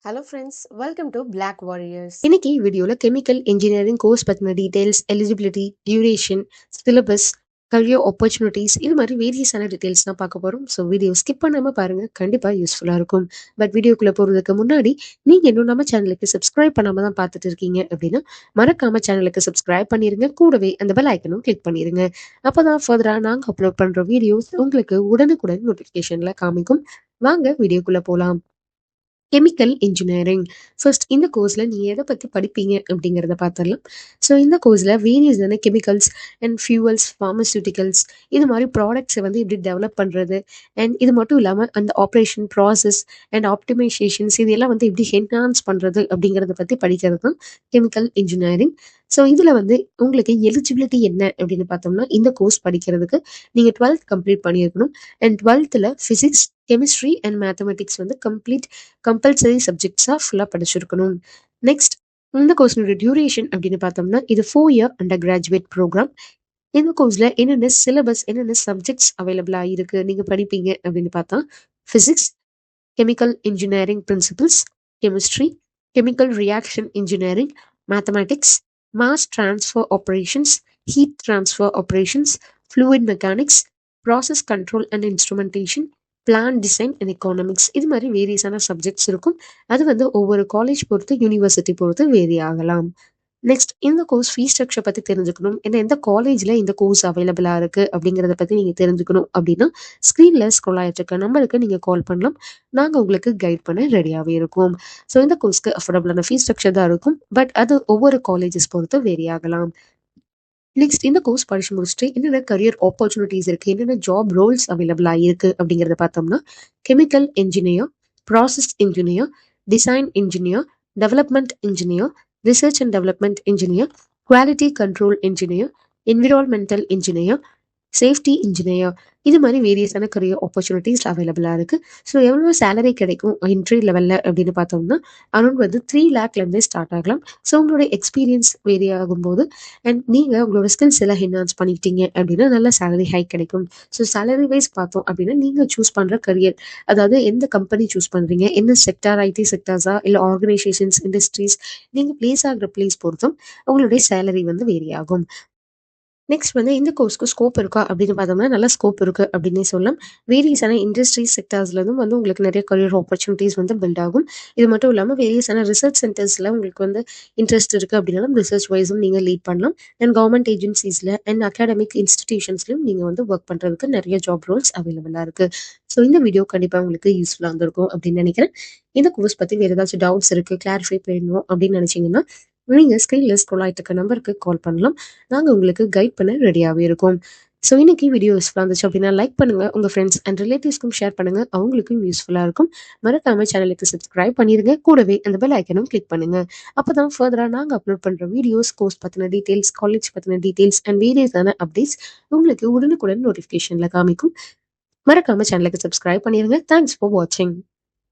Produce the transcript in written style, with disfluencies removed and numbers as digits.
Hello friends, welcome to Black Warriors. இன்னைக்கு வீடியோல chemical engineering course பத்தின details, eligibility, duration, syllabus, career opportunities இது மாதிரி வேரியஸான டீடைல்ஸ் தான் பார்க்க போறோம். ஸோ வீடியோ ஸ்கிப் பண்ணாம பாருங்க, கண்டிப்பா யூஸ்ஃபுல்லா இருக்கும். பட் வீடியோக்குள்ள போறதுக்கு முன்னாடி நீங்க இன்னும் நம்ம சேனலுக்கு சப்ஸ்கிரைப் பண்ணாம தான் பார்த்துட்டு இருக்கீங்க அப்படின்னா மறக்காம சேனலுக்கு சப்ஸ்கிரைப் பண்ணிருங்க. கூடவே அந்த பெல் ஐக்கனும் கிளிக் பண்ணிருங்க. அப்பதான் ஃபர்தரா நாங்க அப்லோட் பண்ற வீடியோஸ் உங்களுக்கு உடனுக்குடன் நோட்டிபிகேஷன்ல காமிக்கும். வாங்க வீடியோக்குள்ள போலாம். Chemical engineering. ஃபர்ஸ்ட் இந்த கோர்ஸில் நீங்கள் எதை பற்றி படிப்பீங்க அப்படிங்கிறத பார்த்துடலாம். ஸோ இந்த கோர்ஸில் வேரியஸான கெமிக்கல்ஸ் அண்ட் ஃபியூவல்ஸ், ஃபார்மசூட்டிக்கல்ஸ் இது மாதிரி ப்ராடக்ட்ஸை வந்து எப்படி டெவலப் பண்ணுறது, அண்ட் இது மட்டும் இல்லாமல் அந்த ஆப்ரேஷன் ப்ராசஸ் அண்ட் ஆப்டிமைசேஷன்ஸ் இது எல்லாம் வந்து எப்படி என்ஹான்ஸ் பண்ணுறது அப்படிங்கிறத பற்றி படிக்கிறது தான் கெமிக்கல் இன்ஜினியரிங். ஸோ இதில் வந்து உங்களுக்கு எலிஜிபிலிட்டி என்ன அப்படின்னு பார்த்தோம்னா, இந்த கோர்ஸ் படிக்கிறதுக்கு நீங்கள் 12th கம்ப்ளீட் பண்ணியிருக்கணும். And 12th physics, chemistry and mathematics வந்து கம்பல்சரி சப்ஜெக்ட்ஸாக ஃபுல்லாக படிச்சிருக்கணும். நெக்ஸ்ட் இந்த கோர்ஸினுடைய டியூரேஷன் அப்படின்னு பார்த்தோம்னா, இது 4 year அண்டர் கிராஜுவேட் ப்ரோக்ராம். இந்த கோர்ஸில் என்னென்ன சிலபஸ், என்னென்ன சப்ஜெக்ட்ஸ் அவைலபிளாக இருக்கு நீங்கள் படிப்பீங்க அப்படின்னு பார்த்தா, physics, chemical engineering principles, chemistry, chemical reaction engineering, mathematics, mass transfer operations, heat transfer operations, fluid mechanics, process control and instrumentation, plan design and economics இது மாதிரி வேரியஸான சப்ஜெக்ட்ஸ் இருக்கும். அது வந்து ஒவ்வொரு காலேஜ் பொறுத்து, யூனிவர்சிட்டி பொறுத்து வேரி ஆகலாம். நெக்ஸ்ட் இந்த கோர்ஸ் ஃபீஸ் ஸ்ட்ரக்சர் பற்றி தெரிஞ்சுக்கணும், ஏன்னா எந்த காலேஜில் இந்த கோர்ஸ் அவைலபிளாக இருக்குது அப்படிங்கிறத பற்றி நீங்கள் தெரிஞ்சுக்கணும் அப்படின்னா ஸ்க்ரீனில் ஸ்க்ரோல் ஆகிட்டு இருக்க நம்பருக்கு நீங்கள் கால் பண்ணலாம். நாங்கள் உங்களுக்கு கைட் பண்ண ரெடியாகவே இருக்கோம். ஸோ இந்த கோர்ஸ்க்கு அஃபோர்டபுளான ஃபீஸ் ஸ்ட்ரக்சர் தான் இருக்கும், பட் அது ஒவ்வொரு காலேஜஸ் பொறுத்து வேரி ஆகலாம். நெக்ஸ்ட் இந்த கோர்ஸ் படிச்சு முடிச்சுட்டு என்னென்ன கரியர் ஆப்பர்ச்சுனிட்டிஸ் இருக்கு, என்னென்ன ஜாப் ரோல்ஸ் அவைலபிளா இருக்கு அப்படிங்கிறத பார்த்தோம்னா, chemical engineer, process engineer, design engineer, development engineer, research and development engineer, quality control engineer, environmental engineer, safety engineer இது மாதிரி வேரியஸான கரியர் ஆப்பர்ச்சுனிட்டிஸ் அவைலபிளாக இருக்குது. ஸோ எவ்வளோ சேலரி கிடைக்கும் என்ட்ரி லெவலில் அப்படின்னு பார்த்தோம்னா, அரௌண்ட் வந்து 3 lakhலேருந்தே ஸ்டார்ட் ஆகலாம். ஸோ உங்களோட எக்ஸ்பீரியன்ஸ் வேரி ஆகும்போது அண்ட் நீங்கள் உங்களோட ஸ்கில்ஸ் எல்லாம் என்ஹான்ஸ் பண்ணிக்கிட்டீங்க அப்படின்னா நல்ல சேலரி ஹைக் கிடைக்கும். ஸோ சேலரி வைஸ் பார்த்தோம் அப்படின்னா நீங்கள் சூஸ் பண்ணுற கரியர், அதாவது எந்த கம்பெனி சூஸ் பண்ணுறீங்க, என்ன செக்டார், ஐடி செக்டார்ஸா இல்லை ஆர்கனைசேஷன்ஸ், இண்டஸ்ட்ரீஸ், நீங்கள் பிளேஸ் ஆகிற பிளேஸ் பொறுத்தும் உங்களுடைய சேலரி வந்து வேரி ஆகும். நெக்ஸ்ட் வந்து இந்த கோர்ஸ்க்கு ஸ்கோப் இருக்கா அப்படின்னு பார்த்தோம்னா, நல்ல ஸ்கோப் இருக்குது அப்படின்னே சொல்லலாம். வேரியஸான இண்டஸ்ட்ரீஸ் செக்டர்ஸ்லேருந்தும் வந்து உங்களுக்கு நிறைய கரியர் ஆப்பர்ச்சுனிட்டிஸ் வந்து பில்ட் ஆகும். இது மட்டும் இல்லாமல் வேரியஸான ரிசர்ச் சென்டர்ஸில் உங்களுக்கு வந்து இன்ட்ரெஸ்ட் இருக்குது அப்படின்னாலும் ரிசர்ச் வைஸும் நீங்கள் லீட் பண்ணலாம். அண்ட் கவர்மெண்ட் ஏஜென்சிஸில் அண்ட் அகாடமிக் இன்ஸ்டிடியூஷன்ஸ்லையும் நீங்கள் வந்து ஒர்க் பண்ணுறதுக்கு நிறைய ஜாப் ரோல்ஸ் அவைலபிளாக இருக்குது. ஸோ இந்த வீடியோ கண்டிப்பாக உங்களுக்கு யூஸ்ஃபுல்லாக இருந்திருக்கும் அப்படின்னு நினைக்கிறேன். இந்த கோர்ஸ் பற்றி வேறு ஏதாச்சும் டவுட்ஸ் இருக்குது, கிளாரிஃபை பண்ணணும் அப்படின்னு நினச்சிங்கன்னா நீங்கள் ஸ்க்ரீனில் ஸ்க்ரோல் ஆகிட்டு இருக்க நம்பருக்கு கால் பண்ணலாம். நாங்கள் உங்களுக்கு கைட் பண்ண ரெடியாகவே இருக்கோம். ஸோ இன்னைக்கு வீடியோ யூஸ்ஃபுல்லாக இருந்துச்சு அப்படின்னா லைக் பண்ணுங்கள், உங்கள் ஃப்ரெண்ட்ஸ் அண்ட் ரிலேட்டிவ்ஸ்க்கும் ஷேர் பண்ணுங்கள், அவங்களுக்கும் யூஸ்ஃபுல்லாக இருக்கும். மறக்காம சேனலுக்கு சப்ஸ்கிரைப் பண்ணிடுங்க, கூடவே அந்த பெல் ஐக்கனும் கிளிக் பண்ணுங்கள். அப்போ தான் ஃபர்தராக நாங்கள் அப்லோட் பண்ணுற வீடியோஸ், கோர்ஸ் பற்றின டீட்டெயில்ஸ், காலேஜ் பற்றின டீட்டெயில்ஸ் அண்ட் வேரியஸான அப்டேட்ஸ் உங்களுக்கு உடனுக்குடன் நோட்டிஃபிகேஷனில் காமிக்கும். மறக்காம சேனலுக்கு சப்ஸ்கிரைப் பண்ணிடுங்க. தேங்க்ஸ் ஃபார் வாட்சிங்.